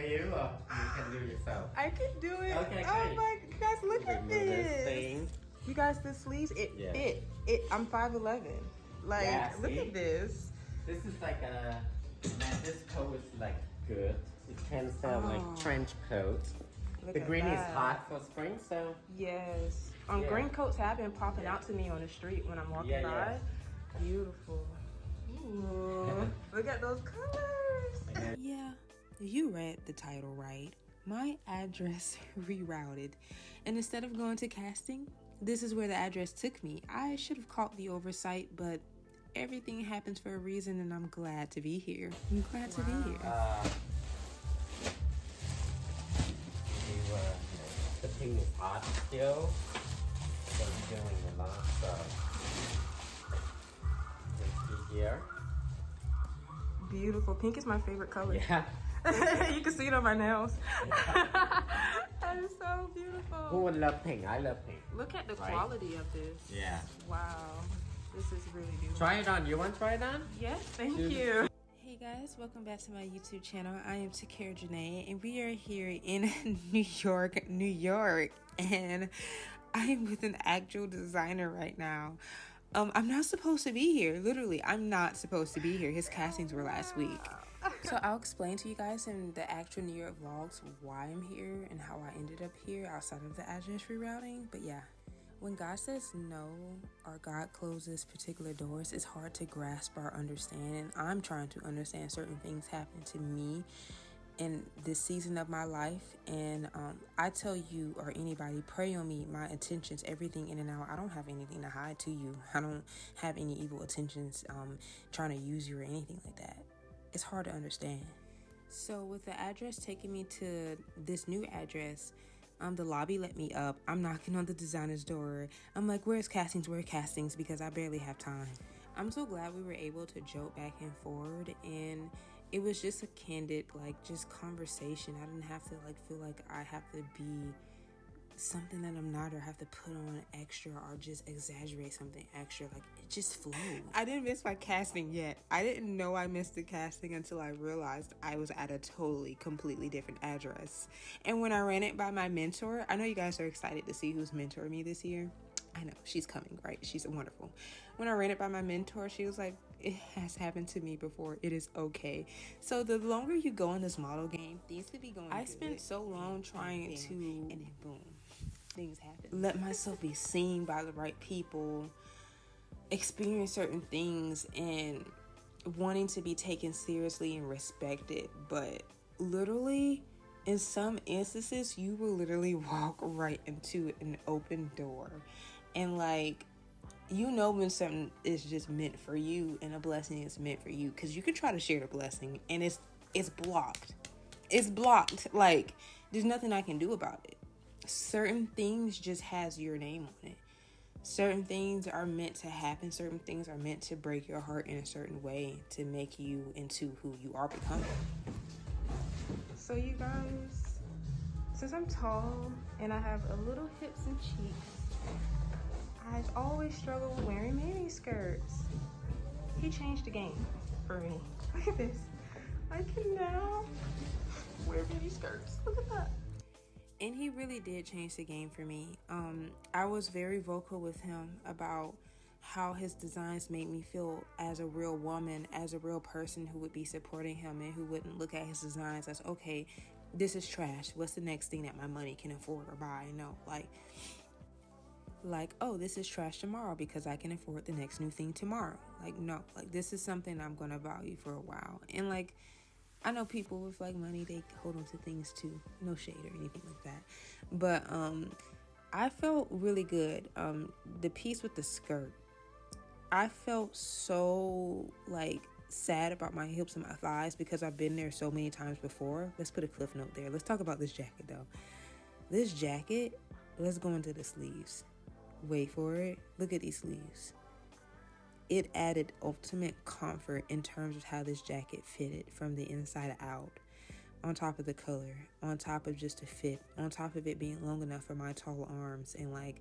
you or you can do yourself? I can do it. Okay, oh great. my, you guys, look at Remove this. thing. You guys, the sleeves, it fit. I'm 5'11". Like, Yeah, look see? at this. This is like a, man, this coat is like good. It can sell like trench coat. The green is hot for spring, so. Yes. Green coats have been popping out to me on the street when I'm walking by. Beautiful. Ooh, look at those colors. Yeah, you read the title right. My address rerouted. And instead of going to casting, this is where the address took me. I should have caught the oversight, but everything happens for a reason, and I'm glad to be here. I'm glad to be here. The pink is hot still, so we're doing a lot, so let's see here. Beautiful. Pink is my favorite color. Yeah. You can see it on my nails. That is so beautiful. Who would love pink? I love pink. Look at the quality of this. Yeah. Wow. This is really beautiful. Try it on. You want to try it on? Yes, thank you. Hey guys, welcome back to my YouTube channel. I am Takara Janae, and we are here in New York, and I am with an actual designer right now. I'm not supposed to be here. Literally, I'm not supposed to be here. His castings were last week. So I'll explain to you guys in the actual New York vlogs why I'm here and how I ended up here outside of the address rerouting. But yeah, when God says no or God closes particular doors, it's hard to grasp or understand. And I'm trying to understand certain things happen to me in this season of my life. And I tell you or anybody, pray on me, my intentions, everything in and out. I don't have anything to hide to you. I don't have any evil intentions trying to use you or anything like that. It's hard to understand. So with the address taking me to this new address, the lobby let me up. I'm knocking on the designer's door. I'm like, where's castings? Where are castings? Because I barely have time. I'm so glad we were able to joke back and forward, and it was just a candid, like, just conversation. I didn't have to feel like I have to be something that I'm not, or have to put on extra or just exaggerate something extra. Like, it just flowed. I didn't miss my casting yet. I didn't know I missed the casting until I realized I was at a completely different address. And when I ran it by my mentor, I know you guys are excited to see who's mentoring me this year. I know, she's coming, right? She's wonderful. When I ran it by my mentor, she was like, it has happened to me before. It is okay. So the longer you go in this model game, things could be going I spent so long trying to, and then boom, things happen. Let myself be seen by the right people, experience certain things, and wanting to be taken seriously and respected. But literally, in some instances, you will literally walk right into an open door. And like, you know when something is just meant for you and a blessing is meant for you, because you can try to share the blessing and it's blocked. It's blocked. Like, there's nothing I can do about it. Certain things just has your name on it. Certain things are meant to happen. Certain things are meant to break your heart in a certain way to make you into who you are becoming. So you guys, since I'm tall and I have a little hips and cheeks, I've always struggled with wearing mini skirts. He changed the game for me. Look at this. I can now wear mini skirts. Look at that. And he really did change the game for me. I was very vocal with him about how his designs made me feel as a real woman, as a real person who would be supporting him and who wouldn't look at his designs as, okay, this is trash. What's the next thing that my money can afford or buy? No, like, oh, this is trash tomorrow because I can afford the next new thing tomorrow. Like, no, like, this is something I'm going to value for a while. And like, I know people with like money, they hold on to things too. No shade or anything like that. But I felt really good. The piece with the skirt, I felt so like sad about my hips and my thighs because I've been there so many times before. Let's put a cliff note there. Let's talk about this jacket though. This jacket, let's go into the sleeves. Wait for it. Look at these sleeves. It added ultimate comfort in terms of how this jacket fitted from the inside out. On top of the color, on top of just the fit, on top of it being long enough for my tall arms. And like,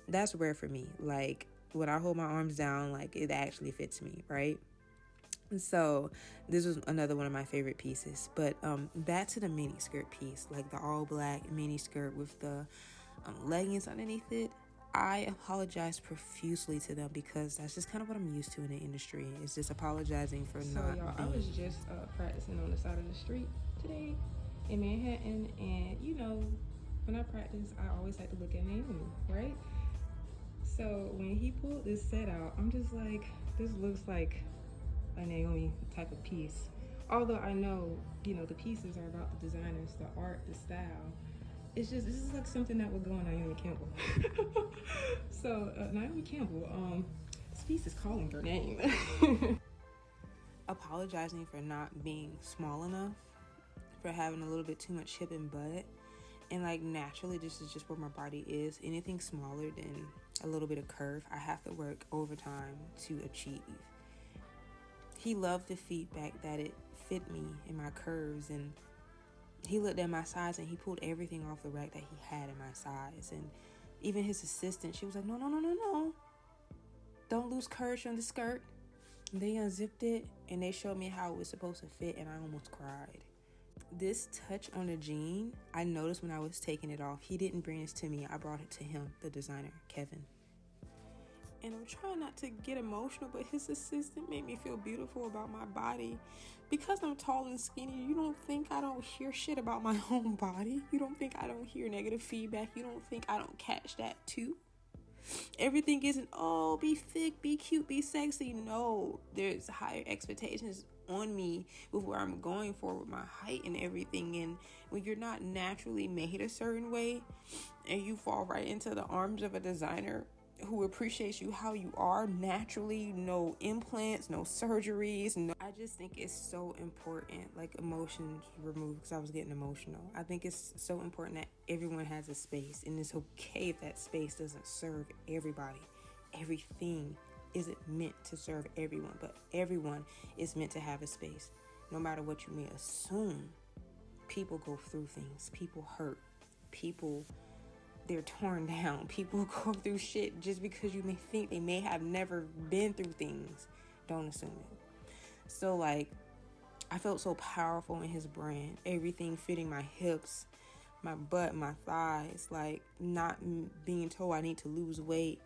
that's rare for me. Like, when I hold my arms down, like, it actually fits me, right? So this was another one of my favorite pieces. But back to the mini skirt piece, like the all black mini skirt with the leggings underneath it. I apologize profusely to them because that's just kind of what I'm used to in the industry. It's just apologizing for not y'all, being... I was just practicing on the side of the street today in Manhattan, and you know, when I practice, I always like to look at Naomi, right? So when he pulled this set out, I'm just like, this looks like a Naomi type of piece. Although I know, you know, the pieces are about the designers, the art, the style. It's just, this is like something that would go on Naomi Campbell. So Naomi Campbell, this piece is calling her name. Apologizing for not being small enough, for having a little bit too much hip and butt, and like naturally this is just where my body is. Anything smaller than a little bit of curve, I have to work overtime to achieve. He loved the feedback that it fit me in my curves, and he looked at my size and he pulled everything off the rack that he had in my size. And even his assistant, she was like, no, don't lose courage from the skirt. And they unzipped it and they showed me how it was supposed to fit, and I almost cried. This touch on the jean, I noticed when I was taking it off. He didn't bring this to me. I brought it to him, the designer, Kevin. And I'm trying not to get emotional, but his assistant made me feel beautiful about my body. Because I'm tall and skinny, you don't think I don't hear shit about my own body? You don't think I don't hear negative feedback? You don't think I don't catch that too? Everything isn't, oh, be thick, be cute, be sexy. No, there's higher expectations on me with where I'm going for with my height and everything. And when you're not naturally made a certain way and you fall right into the arms of a designer who appreciates you how you are naturally, no implants, no surgeries, no. I just think it's so important, like emotions removed, because I was getting emotional. I think it's so important that everyone has a space, and it's okay if that space doesn't serve everybody. Everything isn't meant to serve everyone, but everyone is meant to have a space. No matter what you may assume, people go through things, people hurt, people, they're torn down, people go through shit. Just because you may think they may have never been through things, don't assume it. So like, I felt so powerful in his brand, everything fitting my hips, my butt, my thighs, like not being told I need to lose weight,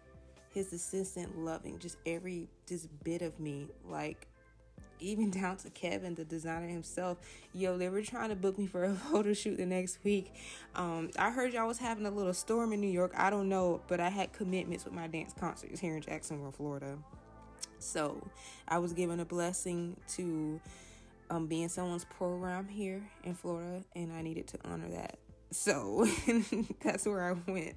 his assistant loving just every bit of me, like even down to Kevin, the designer himself. Yo, they were trying to book me for a photo shoot the next week. I heard y'all was having a little storm in New York. I don't know, but I had commitments with my dance concerts here in Jacksonville, Florida. So I was given a blessing to be in someone's program here in Florida, and I needed to honor that. So that's where I went.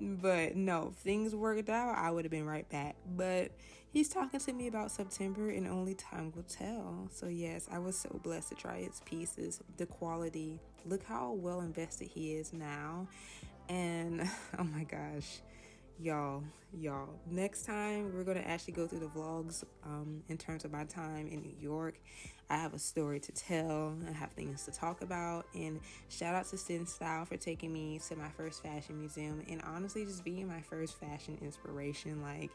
But no, if things worked out, I would have been right back. But he's talking to me about September, and only time will tell. So yes, I was so blessed to try his pieces, the quality. Look how well invested he is now. And oh my gosh, y'all, next time we're going to actually go through the vlogs in terms of my time in New York. I have a story to tell. I have things to talk about. And shout out to Sin Style for taking me to my first fashion museum, and honestly just being my first fashion inspiration, like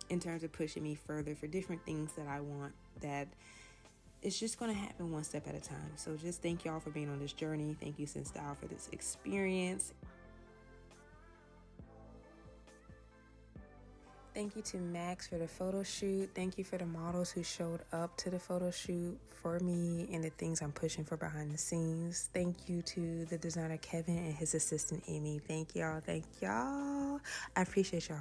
in terms of pushing me further for different things that I want, that it's just going to happen one step at a time. So just thank y'all for being on this journey. Thank you, Sin Style, for this experience. Thank you to Max for the photo shoot. Thank you for the models who showed up to the photo shoot for me and the things I'm pushing for behind the scenes. Thank you to the designer Kevin and his assistant Emmy. Thank y'all. I appreciate y'all.